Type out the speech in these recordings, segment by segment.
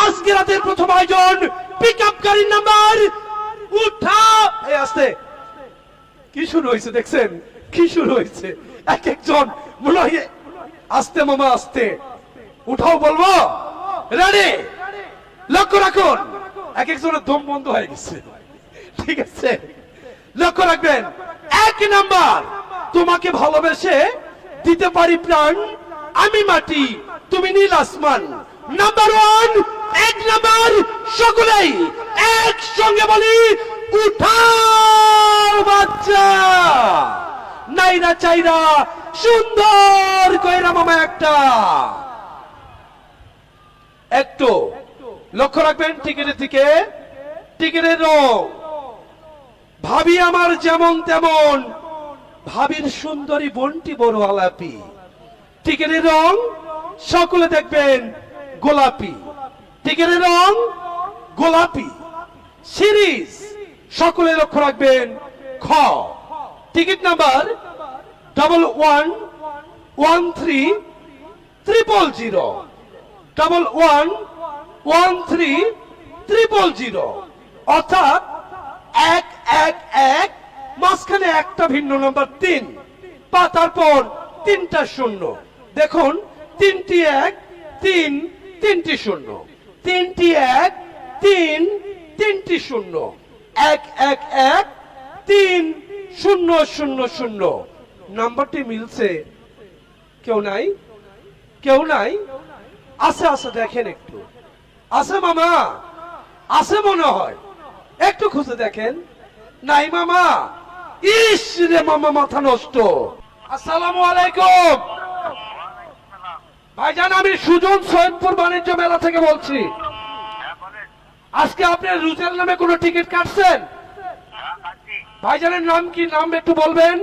আজকে রাতের প্রথম আয়োজন পিকআপ গাড়ির নাম্বার উঠা এই আসতে কি শুরু হয়েছে দেখছেন কি শুরু হয়েছে এক একজন মনে হয় আস্তে মামা আস্তে উঠাও বলবো রেডি লক্ষ্য রাখুন এক একজনের দম বন্ধ হয়ে গেছে ঠিক আছে লক্ষ্য রাখবেন এক নাম্বার তোমাকে ভালোবেসে দিতে পারি প্রাণ আমি মাটি তুমি নীল আসমান নাম্বার ওয়ান এক নাম্বার সকলেই একসঙ্গে বলি উঠাও বাচ্চা নাইরা চাইরা সুন্দর কইরা মামা একটা একটু লক্ষ্য রাখবেন টিকিটের দিকে টিকিটের রং ভাবি আমার যেমন তেমন ভাবির সুন্দরী বোনটি বড় আলাপি টিকিটের রং সকলে দেখবেন গোলাপি টিকিটের রং গোলাপি সিরিজ সকলে লক্ষ্য রাখবেন খ টিকিট নাম্বার 111300 111300 অর্থাৎ 111 মাঝখানে একটা ভিন্ন নাম্বার 3 পা তারপর তিনটা শূন্য দেখুন তিনটি 1 3 তিনটি শূন্য তিনটি 1 3 তিনটি শূন্য 111 3 0 0 0 নাম্বারটি মিলছে কেউ নাই কেউ নাই আছে আছে দেখেন একটু আছে মামা আছে মনে হয় একটু খুঁজে দেখেন নাই মামা ইস রে মামা মাথা নষ্ট আসসালামু আলাইকুম ভাইজান আমি সুজন সৈয়দপুর বাণিজ্য মেলা থেকে বলছি আজকে আপনি রুজেল নামে কোনো টিকিট কাটছেন ভাইজানের নাম কি নাম একটু বলবেন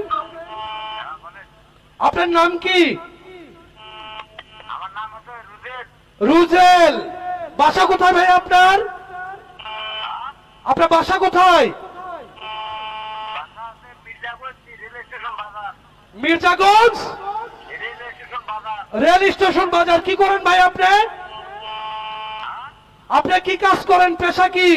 আপনার নাম কি রুজেল বাসা কোথায় ভাই আপনার আপনার বাসা কোথায় মির্জাগঞ্জ রেল স্টেশন বাজার কি করেন ভাই আপনি আপনি কি কাজ করেন পেশা কি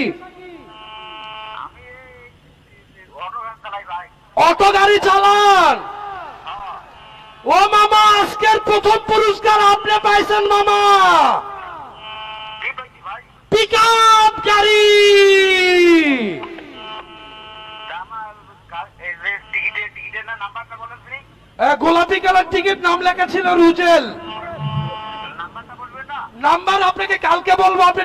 অটো গাড়ি চালান ও মামা আজকের প্রথম পুরস্কার আপনি পাইছেন মামা পিকআপ গাড়ি গোলাপি কালার টিকিট নাম লেখা ছিল রুজেল নাম্বার আপনাকে কালকে বলবো আপনি